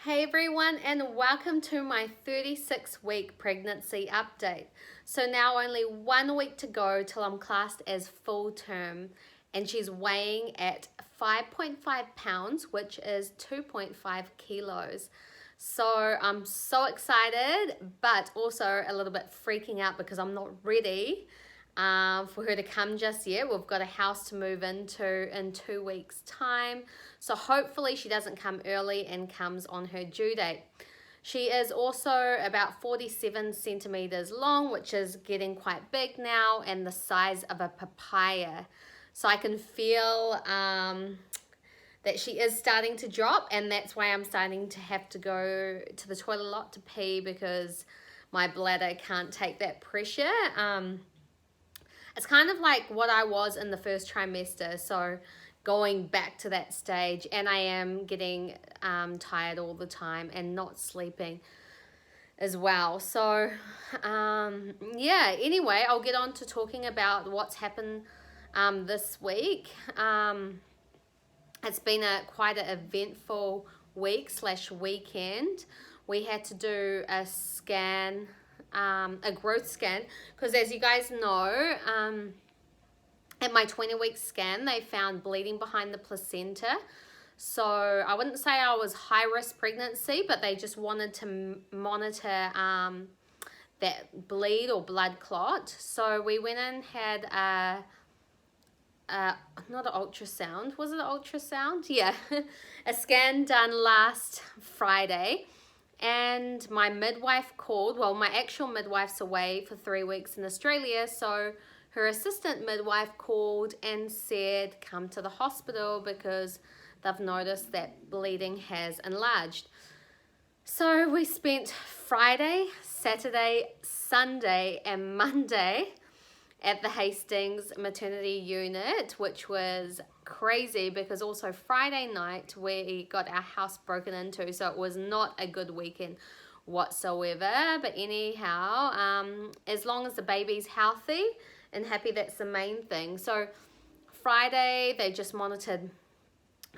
Hey everyone, and welcome to my 36-week pregnancy update. So now only 1 week to go till I'm classed as full term, and she's weighing at 5.5 pounds, which is 2.5 kilos. So I'm so excited, but also a little bit freaking out because I'm not ready for her to come just yet. We've got a house to move into in 2 weeks' time. So hopefully she doesn't come early and comes on her due date. She is also about 47 centimeters long, which is getting quite big now, and the size of a papaya. So I can feel that she is starting to drop, and that's why I'm starting to have to go to the toilet a lot to pee because my bladder can't take that pressure. It's kind of like what I was in the first trimester, so going back to that stage, and I am getting tired all the time and not sleeping as well. So yeah, anyway, I'll get on to talking about what's happened this week. It's been quite an eventful week/weekend. We had to do a scan, a growth scan, because as you guys know, at my 20-week scan, they found bleeding behind the placenta. So I wouldn't say I was high-risk pregnancy, but they just wanted to monitor that bleed or blood clot. So we went and had not an ultrasound. Was it an ultrasound? Yeah. A scan done last Friday. And my midwife called. Well, my actual midwife's away for 3 weeks in Australia, so her assistant midwife called and said, come to the hospital because they've noticed that bleeding has enlarged. So we spent Friday, Saturday, Sunday, and Monday at the Hastings maternity unit, which was crazy because also Friday night we got our house broken into, so it was not a good weekend whatsoever. But anyhow, as long as the baby's healthy and happy, that's the main thing. So Friday they just monitored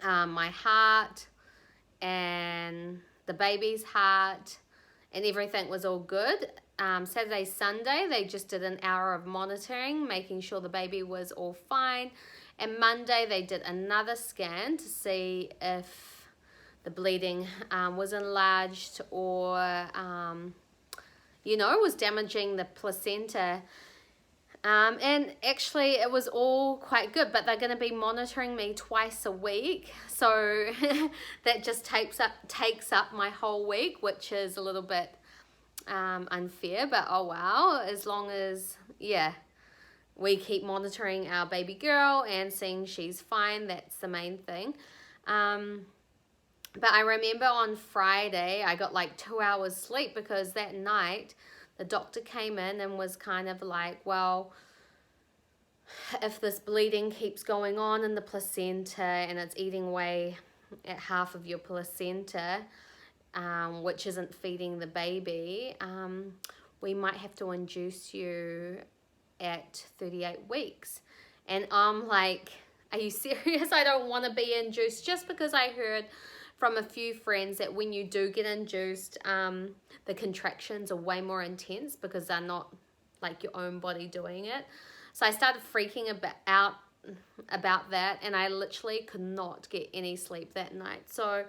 my heart and the baby's heart, and everything was all good. Saturday, Sunday, they just did an hour of monitoring, making sure the baby was all fine. And Monday, they did another scan to see if the bleeding was enlarged or, was damaging the placenta. And actually, it was all quite good, but they're going to be monitoring me twice a week. So that just takes up my whole week, which is a little bit unfair, but oh well, as long as we keep monitoring our baby girl and seeing she's fine, that's the main thing. But I remember on Friday I got like 2 hours sleep because that night the doctor came in and was kind of like, well, if this bleeding keeps going on in the placenta and it's eating away at half of your placenta, which isn't feeding the baby, we might have to induce you at 38 weeks. And I'm like, are you serious? I don't want to be induced, just because I heard from a few friends that when you do get induced, the contractions are way more intense because they're not like your own body doing it. So I started freaking out about that, and I literally could not get any sleep that night. So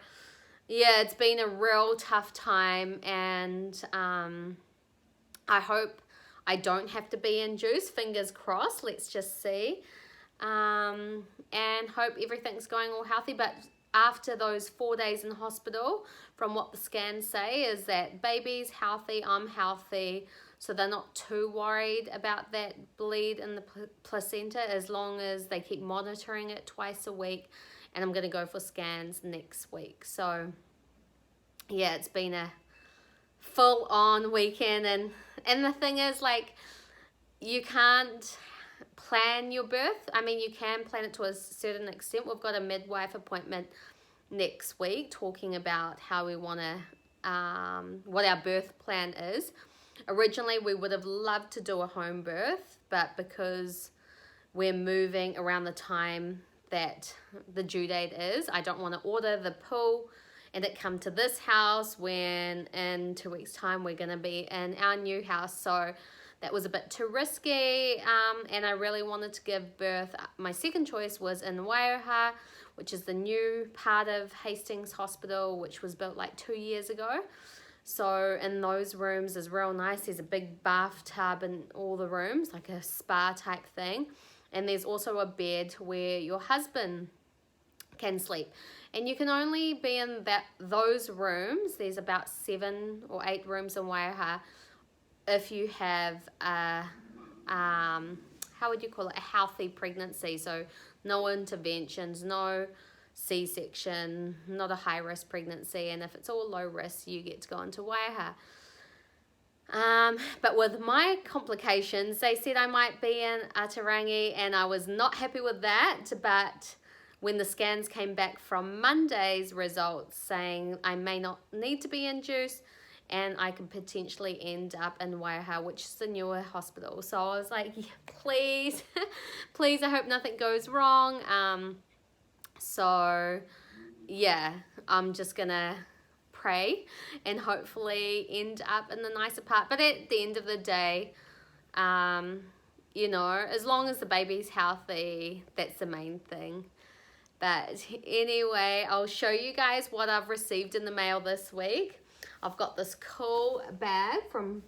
yeah, it's been a real tough time, and I hope I don't have to be induced. Fingers crossed, let's just see. And hope everything's going all healthy. But after those 4 days in hospital, from what the scans say, is that baby's healthy, I'm healthy, so they're not too worried about that bleed in the placenta as long as they keep monitoring it twice a week. And I'm going to go for scans next week. So yeah, it's been a full-on weekend, and the thing is, like, you can't plan your birth. I mean, you can plan it to a certain extent. We've got a midwife appointment next week talking about how we want to, what our birth plan is. Originally, we would have loved to do a home birth, but because we're moving around the time that the due date is, I don't want to order the pill and it come to this house when in 2 weeks time we're going to be in our new house. So that was a bit too risky, and I really wanted to give birth. My second choice was in Wairoha, which is the new part of Hastings Hospital, which was built like 2 years ago. So in those rooms is real nice. There's a big bathtub in all the rooms, like a spa type thing. And there's also a bed where your husband can sleep. And you can only be in those rooms. There's about 7 or 8 rooms in Wairoha if you have a, how would you call it, a healthy pregnancy. So no interventions, no C-section, not a high-risk pregnancy. And if it's all low risk, you get to go into Wairoha. But with my complications, they said I might be in Atarangi, and I was not happy with that. But when the scans came back from Monday's results saying I may not need to be induced and I could potentially end up in Wairoha, which is the newer hospital. So I was like, yeah, please, please, I hope nothing goes wrong. So yeah, I'm just gonna pray and hopefully end up in the nicer part. But at the end of the day, you know, as long as the baby's healthy, that's the main thing. But anyway, I'll show you guys what I've received in the mail this week. I've got this cool bag from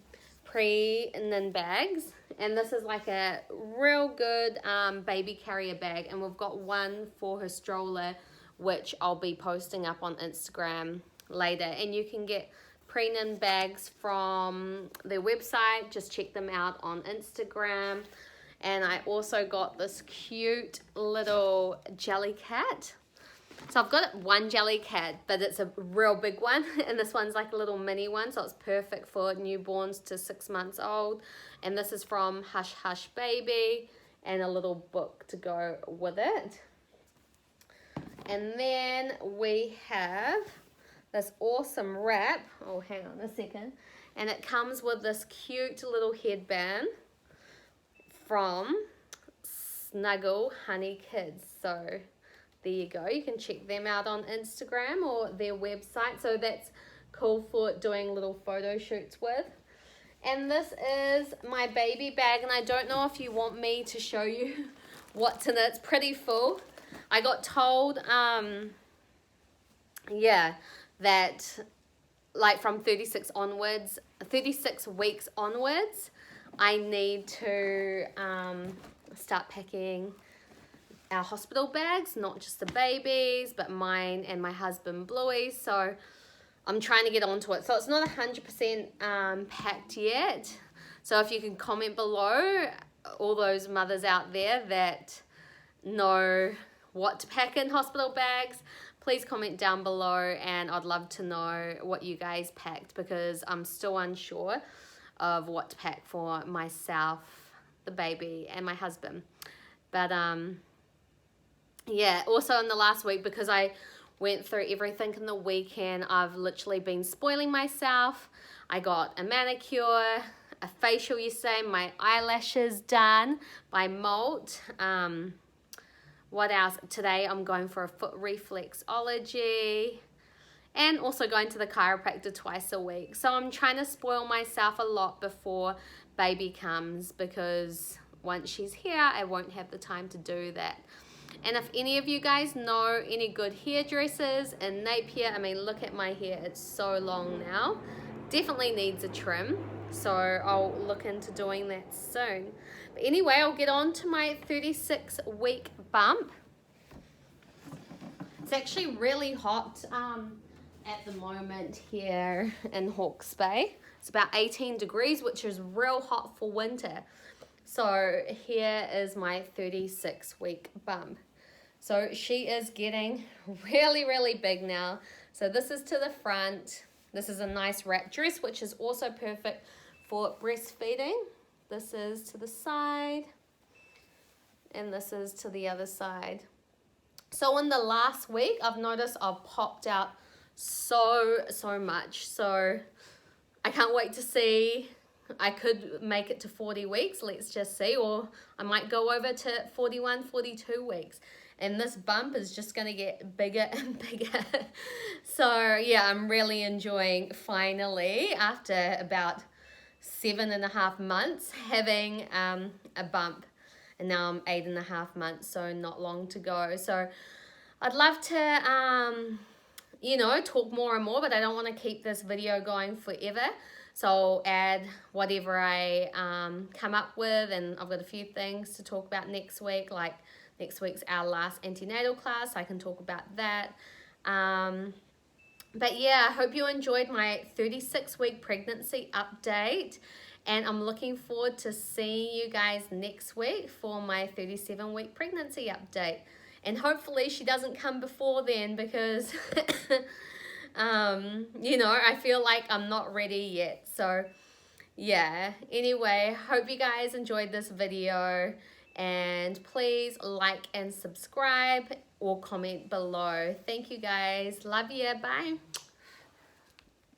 Pre-Nin Bags, and this is like a real good baby carrier bag, and we've got one for her stroller, which I'll be posting up on Instagram later. And you can get Pre-Nin bags from their website. Just check them out on Instagram. And I also got this cute little jelly cat. So I've got one jelly cat, but it's a real big one. And this one's like a little mini one. So it's perfect for newborns to 6 months old. And this is from Hush Hush Baby. And a little book to go with it. And then we have this awesome wrap. Oh, hang on a second. And it comes with this cute little headband from Snuggle Honey Kids. So there you go. You can check them out on Instagram or their website. So that's cool for doing little photo shoots with. And this is my baby bag. And I don't know if you want me to show you what's in it. It's pretty full. I got told, yeah, that like from 36 weeks onwards, I need to start packing our hospital bags, not just the babies, but mine and my husband Bluey's. So I'm trying to get onto it. So it's not 100% packed yet. So if you can comment below, all those mothers out there that know what to pack in hospital bags, please comment down below, and I'd love to know what you guys packed, because I'm still unsure of what to pack for myself, the baby, and my husband. But yeah, also in the last week, because I went through everything in the weekend, I've literally been spoiling myself. I got a manicure, a facial yesterday, my eyelashes done by Molt. What else? Today I'm going for a foot reflexology, and also going to the chiropractor twice a week. So I'm trying to spoil myself a lot before baby comes, because once she's here, I won't have the time to do that. And if any of you guys know any good hairdressers in Napier, I mean, look at my hair. It's so long now. Definitely needs a trim. So I'll look into doing that soon. But anyway, I'll get on to my 36-week bump. It's actually really hot at the moment here in Hawke's Bay. It's about 18 degrees, which is real hot for winter. So here is my 36-week bump. So she is getting really, really big now. So this is to the front. This is a nice wrap dress, which is also perfect for breastfeeding. This is to the side, and this is to the other side. So in the last week, I've noticed I've popped out so much. So I can't wait to see. I could make it to 40 weeks, let's just see, or I might go over to 41, 42 weeks. and this bump is just gonna get bigger and bigger. So yeah, I'm really enjoying finally, after about 7.5 months, having a bump. And now I'm 8.5 months, so not long to go. So I'd love to you know, talk more and more, but I don't want to keep this video going forever. So I'll add whatever I come up with, and I've got a few things to talk about next week. Like next week's our last antenatal class, I can talk about that. But yeah, I hope you enjoyed my 36-week pregnancy update, and I'm looking forward to seeing you guys next week for my 37-week pregnancy update. And hopefully she doesn't come before then, because you know, I feel like I'm not ready yet. So yeah, anyway, hope you guys enjoyed this video, and please like and subscribe or comment below. Thank you guys. Love you. Bye.